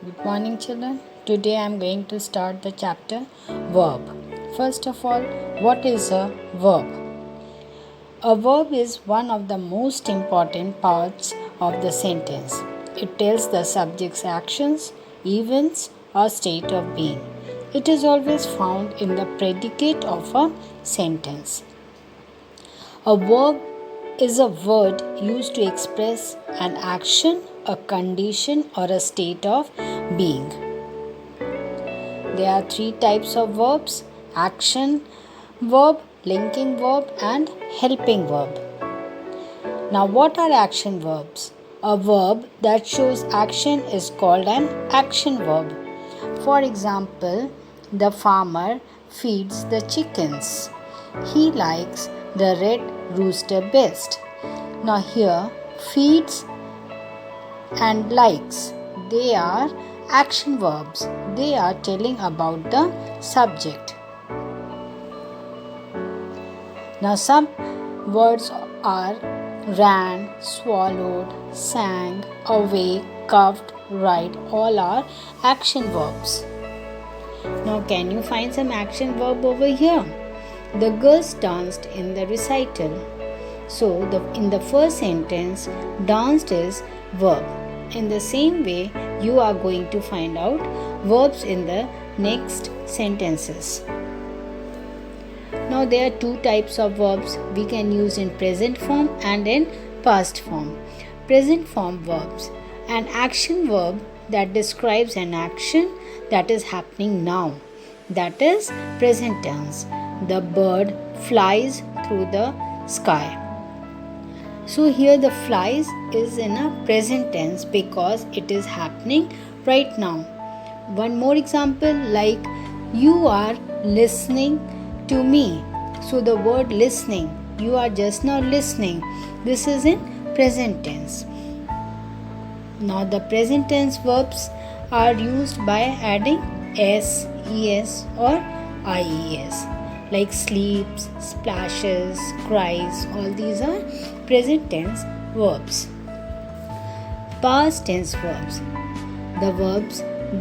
Good morning, children. Today I am going to start the chapter verb. First of all, what is a verb? A verb is one of the most important parts of the sentence. It tells the subject's actions, events, or state of being. It is always found in the predicate of a sentence. A verb is a word used to express an action, a condition, or a state of being. There are three types of verbs: action verb, linking verb, and helping verb. Now, what are action verbs? A verb that shows action is called an action verb. For example, the farmer feeds the chickens. He likes the red rooster best. Now, here, feeds and likes, they are action verbs. They are telling about the subject. Now, some words are ran, swallowed, sang, awake, coughed, write. All are action verbs. Now, can you find some action verb over here? The girls danced in the recital. So, in the first sentence, danced is verb. In the same way, you are going to find out verbs in the next sentences. Now, there are two types of verbs we can use in present form and in past form. Present form verbs: an action verb that describes an action that is happening now. That is present tense. The bird flies through the sky. So here the flies is in a present tense because it is happening right now. One more example, like you are listening to me. So the word listening, you are just now listening. This is in present tense. Now the present tense verbs are used by adding s, es or ies. Like sleeps, splashes, cries, all these are present tense verbs. Past tense verbs.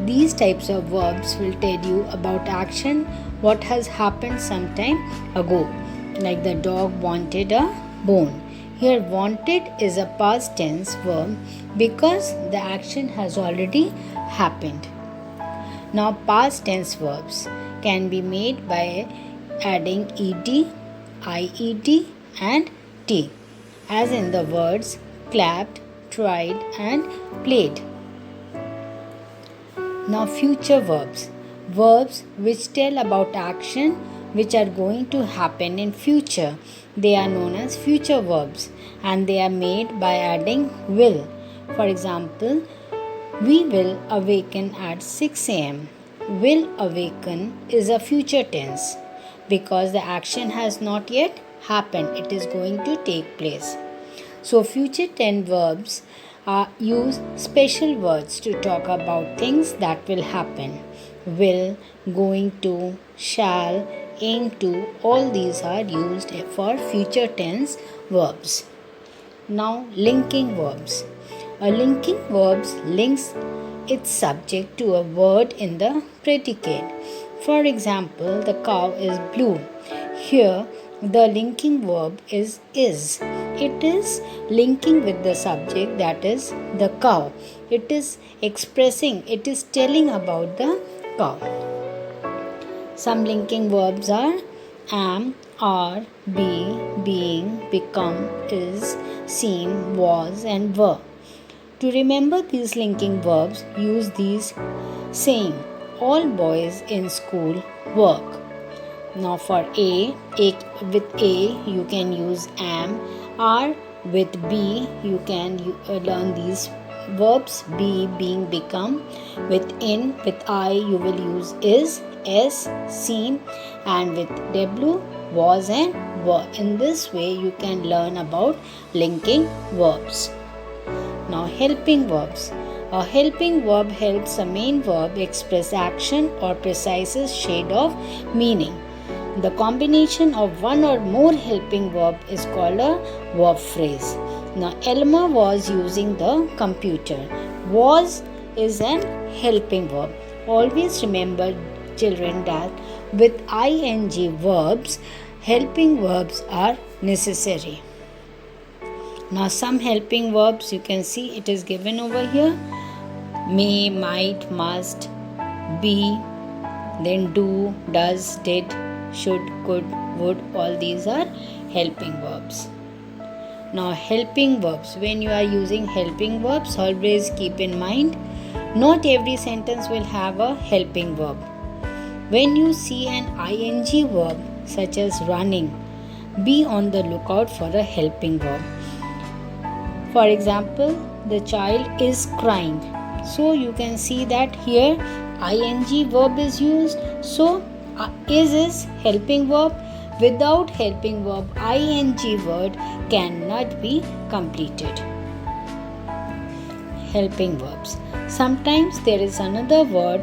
These types of verbs will tell you about action, what has happened some time ago. Like the dog wanted a bone. Here, wanted is a past tense verb because the action has already happened. Now, past tense verbs can be made by adding ed, ied, and t, as in the words clapped, tried, and played. Now, future verbs which tell about action which are going to happen in future. They are known as future verbs and they are made by adding will. For example, we will awaken at 6 am. Will awaken is a future tense because the action has not yet happened. It is going to take place. So future tense verbs use special words to talk about things that will happen. Will, going to, shall, aim to, all these are used for future tense verbs. Now, linking verbs. A linking verb links its subject to a word in the predicate. For example, the cow is blue. Here, the linking verb is. It is linking with the subject, that is the cow. It is expressing, it is telling about the cow. Some linking verbs are am, are, be, being, become, is, seem, was, and were. To remember these linking verbs, use these saying: all boys in school work. Now for A with A you can use am, are with B you can learn these verbs: be, being, become. With in, with I you will use is, s, seem, and with W was and were. In this way you can learn about linking verbs. Now, helping verbs. A helping verb helps a main verb express action or precises shade of meaning. The combination of one or more helping verb is called a verb phrase. Now, Elma was using the computer. Was is an helping verb. Always remember, children, that with ing verbs, helping verbs are necessary. Now, some helping verbs you can see it is given over here: may, might, must, be, then do, does, did, should, could, would. All these are helping verbs. Now, helping verbs. When you are using helping verbs, always keep in mind, not every sentence will have a helping verb. When you see an ing verb such as running, be on the lookout for a helping verb. For example, the child is crying. So you can see that here ing verb is used. So is helping verb. Without helping verb, ing word cannot be completed. Helping verbs. Sometimes there is another word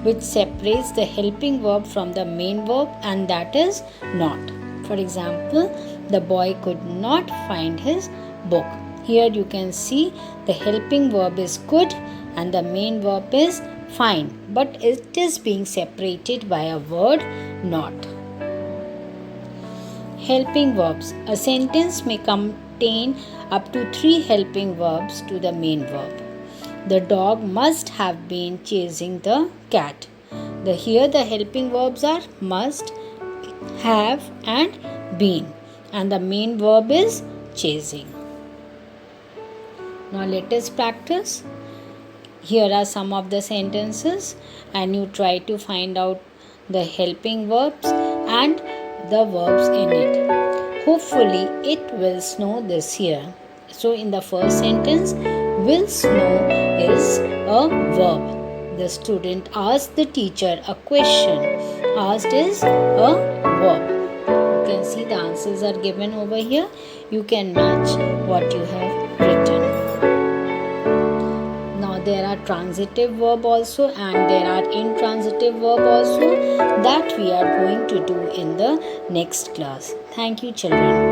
which separates the helping verb from the main verb, and that is not. For example, the boy could not find his book. Here you can see the helping verb is could and the main verb is find, but it is being separated by a word not. Helping verbs. A sentence may contain up to 3 helping verbs to the main verb. The dog must have been chasing the cat. Here the helping verbs are must, have and been, and the main verb is chasing. Now let us practice. Here are some of the sentences, and you try to find out the helping verbs and the verbs in it. Hopefully it will snow this year. So in the first sentence, will snow is a verb. The student asked the teacher a question. Asked is a verb. You can see the answers are given over here. You can match what you have written. Now there are transitive verb also, and there are intransitive verb also, that we are going to do in the next class. Thank you, children.